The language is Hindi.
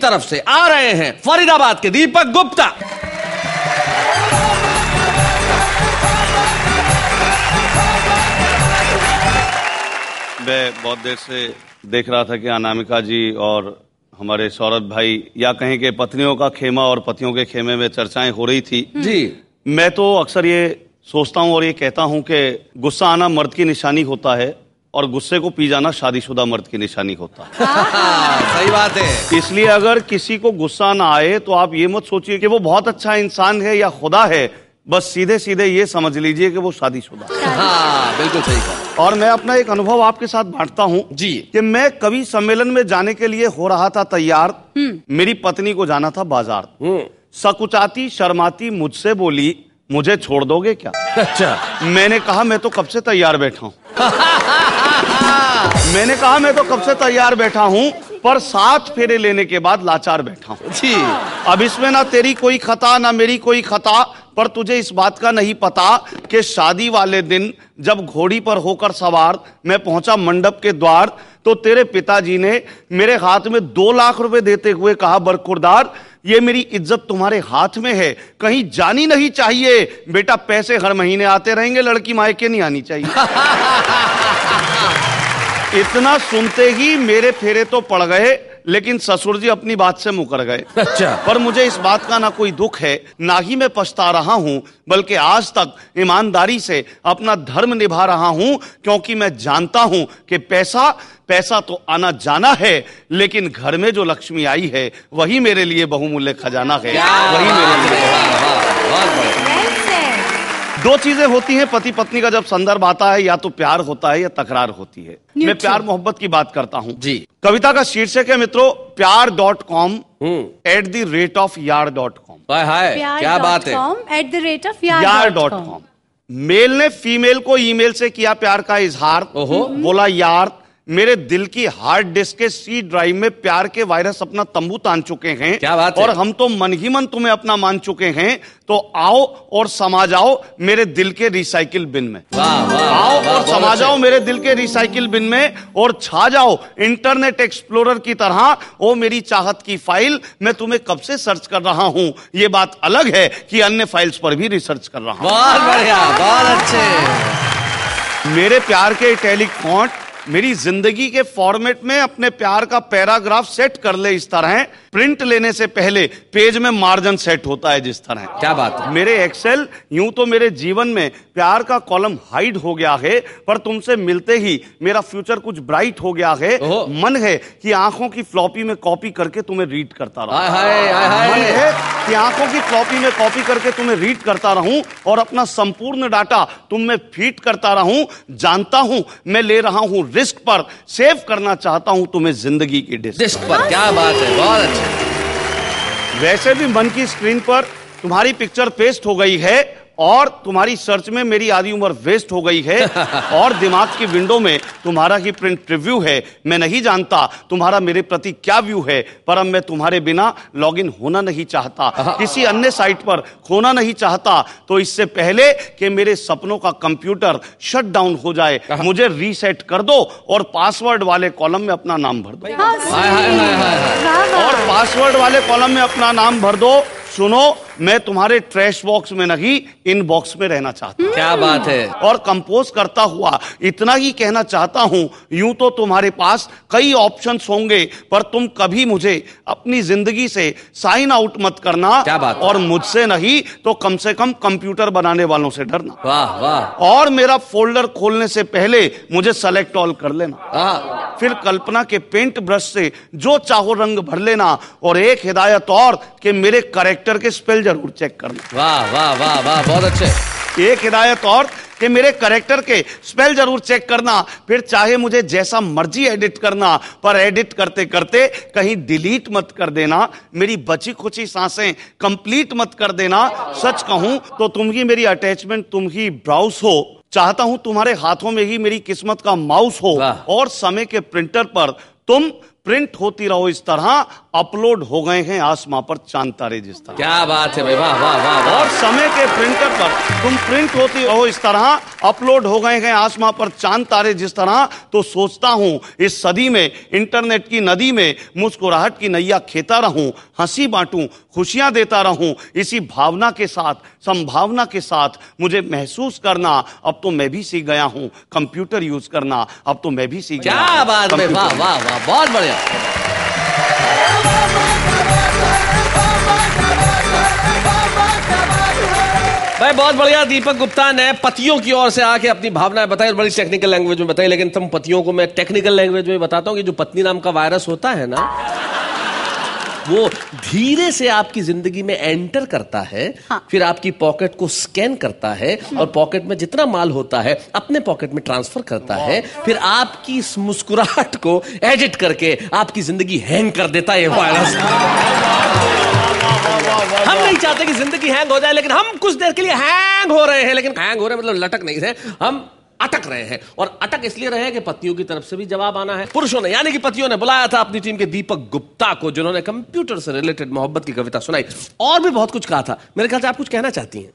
तरफ से आ रहे हैं फरीदाबाद के दीपक गुप्ता। मैं बहुत देर से देख रहा था कि अनामिका जी और हमारे सौरभ भाई, या कहें कि पत्नियों का खेमा और पतियों के खेमे में चर्चाएं हो रही थी जी। मैं तो अक्सर ये सोचता हूं और ये कहता हूं कि गुस्सा आना मर्द की निशानी होता है और गुस्से को पी जाना शादीशुदा मर्द की निशानी होता है। सही बात है। इसलिए अगर किसी को गुस्सा ना आए तो आप ये मत सोचिए कि वो बहुत अच्छा इंसान है या खुदा है, बस सीधे सीधे ये समझ लीजिए कि वो शादीशुदा है। हाँ, बिल्कुल सही कहा। और मैं अपना एक अनुभव आपके साथ बांटता हूं जी कि मैं कवि सम्मेलन में जाने के लिए हो रहा था तैयार। मेरी पत्नी को जाना था बाजार। सकुचाती शर्माती मुझसे बोली, मुझे छोड़ दोगे क्या? अच्छा। मैंने कहा मैं तो कब से तैयार बैठा हूं। मैंने कहा मैं तो कब से तैयार बैठा हूं, पर 7 फेरे लेने के बाद लाचार बैठा हूं। जी। अब इसमें ना तेरी कोई खता ना मेरी कोई खता, पर तुझे इस बात का नहीं पता कि शादी वाले दिन जब घोड़ी पर होकर सवार मैं पहुंचा मंडप के द्वार, तो तेरे पिताजी ने मेरे हाथ में 2 लाख रुपए देते हुए कहा, बरखुरदार ये मेरी इज्जत तुम्हारे हाथ में है, कहीं जानी नहीं चाहिए। बेटा पैसे हर महीने आते रहेंगे, लड़की मायके नहीं आनी चाहिए। इतना सुनते ही मेरे फेरे तो पड़ गए, लेकिन ससुर जी अपनी बात से मुकर गए। अच्छा। पर मुझे इस बात का ना कोई दुख है, ना ही मैं पछता रहा हूं, बल्कि आज तक ईमानदारी से अपना धर्म निभा रहा हूं, क्योंकि मैं जानता हूं कि पैसा तो आना जाना है, लेकिन घर में जो लक्ष्मी आई है वही मेरे लिए बहुमूल्य खजाना है। वही मेरे लिए। 2 चीजें होती हैं पति पत्नी का जब संदर्भ आता है, या तो प्यार होता है या तकरार होती है। मैं प्यार मोहब्बत की बात करता हूं जी। कविता का शीर्षक है मित्रों प्यार.com @yar.com। हाय क्या बात है। यार.com। मेल ने फीमेल को ईमेल से किया प्यार का इजहार। बोला, यार मेरे दिल की हार्ड डिस्क के सी ड्राइव में प्यार के वायरस अपना तंबू तान चुके हैं। क्या बात है। और हम तो मन ही मन तुम्हें अपना मान चुके हैं, तो आओ और समा जाओ मेरे दिल के रिसाइकिल बिन में। आओ और समा जाओ मेरे दिल के रिसाइकिल बिन में, और छा जाओ इंटरनेट एक्सप्लोरर की तरह। ओ मेरी चाहत की फाइल, मैं तुम्हें कब से सर्च कर रहा हूं। ये बात अलग है कि अन्य फाइल्स पर भी रिसर्च कर रहा हूं। बहुत बढ़िया, बहुत अच्छे। मेरे प्यार के इटैलिक फॉन्ट मेरी जिंदगी के फॉर्मेट में अपने प्यार का पैराग्राफ सेट कर ले इस तरह। प्रिंट लेने से पहले पेज में मार्जिन सेट होता है जिस तरह। क्या बात है। मेरे एक्सेल यूं तो मेरे जीवन में प्यार का कॉलम हाइड हो गया है, पर तुमसे मिलते ही मेरा फ्यूचर कुछ ब्राइट हो गया है। मन है कि आंखों की फ्लॉपी में कॉपी करके तुम्हें रीड करता रहूं। मन है कि आंखों की फ्लॉपी में कॉपी करके तुम्हें रीड करता रहूं और अपना संपूर्ण डाटा तुम में फीड करता रहूं। जानता हूं मैं ले रहा हूं रिस्क, पर सेव करना चाहता हूं तुम्हें जिंदगी की डिस्क पर। क्या बात है, बहुत अच्छा। वैसे भी मन की स्क्रीन पर तुम्हारी पिक्चर पेस्ट हो गई है, और तुम्हारी सर्च में मेरी आधी उम्र वेस्ट हो गई है, और दिमाग की विंडो में तुम्हारा ही प्रिंट प्रीव्यू है। मैं नहीं जानता तुम्हारा मेरे प्रति क्या व्यू है, पर अब मैं तुम्हारे बिना लॉगिन होना नहीं चाहता, किसी अन्य साइट पर खोना नहीं चाहता। तो इससे पहले कि मेरे सपनों का कंप्यूटर शट डाउन हो जाए, मुझे रीसेट कर दो और पासवर्ड वाले कॉलम में अपना नाम भर दो। और पासवर्ड वाले कॉलम में अपना नाम भर दो। सुनो, मैं तुम्हारे ट्रैश बॉक्स में नहीं, इन बॉक्स में रहना चाहता हूं। क्या बात है। और कंपोज करता हुआ इतना ही कहना चाहता हूं, यूं तो तुम्हारे पास कई ऑप्शंस होंगे, पर तुम कभी मुझे अपनी जिंदगी से साइन आउट मत करना। क्या बात। और मुझसे नहीं तो कम से कम कंप्यूटर बनाने वालों से डरना। वाह वाह। और मेरा फोल्डर खोलने से पहले मुझे सेलेक्ट ऑल कर लेना। फिर कल्पना के पेंट ब्रश से जो चाहो रंग भर लेना। और एक हिदायत और कि मेरे कैरेक्टर के स्पेल जरूर चेक करना। वाह वाह वाह वाह, बहुत अच्छे। एक हिदायत और कि मेरे कैरेक्टर के स्पेल जरूर चेक करना। फिर चाहे मुझे जैसा मर्जी एडिट करना, पर एडिट करते करते कहीं डिलीट मत कर देना। मेरी बची खुची सांसें कंप्लीट मत कर देना। सच कहूं तो तुम ही मेरी अटैचमेंट, तुम ही ब्राउज हो। चाहता हूं तुम्हारे हाथों में ही मेरी किस्मत का माउस हो, और समय के प्रिंटर पर तुम प्रिंट होती रहो इस तरह। अपलोड हो गए हैं आसमां पर चांद तारे जिस तरह। क्या बात है भाई, वाह वाह वाह वाह। और समय के प्रिंटर पर तुम प्रिंट होती हो इस तरह, अपलोड हो गए हैं आसमां पर चांद तारे जिस तरह। तो सोचता हूं इस सदी में इंटरनेट की नदी में मुस्कुराहट की नैया खेता रहूं, हंसी बांटूं, खुशियां देता रहूं। इसी भावना के साथ, संभावना के साथ मुझे महसूस करना, अब तो मैं भी सीख गया हूं कंप्यूटर यूज करना। अब तो मैं भी सीख गया क्या हूं बात है, वाह वाह वाह, बहुत बढ़िया। भाई बहुत बढ़िया। दीपक गुप्ता ने पतियों की ओर से आके अपनी भावनाएं बताई और बड़ी टेक्निकल लैंग्वेज में बताई, लेकिन तुम पतियों को मैं टेक्निकल लैंग्वेज में बताता हूं कि जो पत्नी नाम का वायरस होता है ना, वो धीरे से आपकी जिंदगी में एंटर करता है। हाँ। फिर आपकी पॉकेट को स्कैन करता है और पॉकेट में जितना माल होता है अपने पॉकेट में ट्रांसफर करता है। फिर आपकी इस मुस्कुराहट को एडिट करके आपकी जिंदगी हैंग कर देता है ये वायरस। हम नहीं चाहते कि जिंदगी हैंग हो जाए, लेकिन हम कुछ देर के लिए हैंग हो रहे हैं। लेकिन हैंग हो रहे हैं मतलब लटक नहीं रहे, हम अटक रहे हैं। और अटक इसलिए रहे हैं कि पतियों की तरफ से भी जवाब आना है। पुरुषों ने यानी कि पतियों ने बुलाया था अपनी टीम के दीपक गुप्ता को, जिन्होंने कंप्यूटर से रिलेटेड मोहब्बत की कविता सुनाई और भी बहुत कुछ कहा था। मेरे ख्याल से आप कुछ कहना चाहती हैं।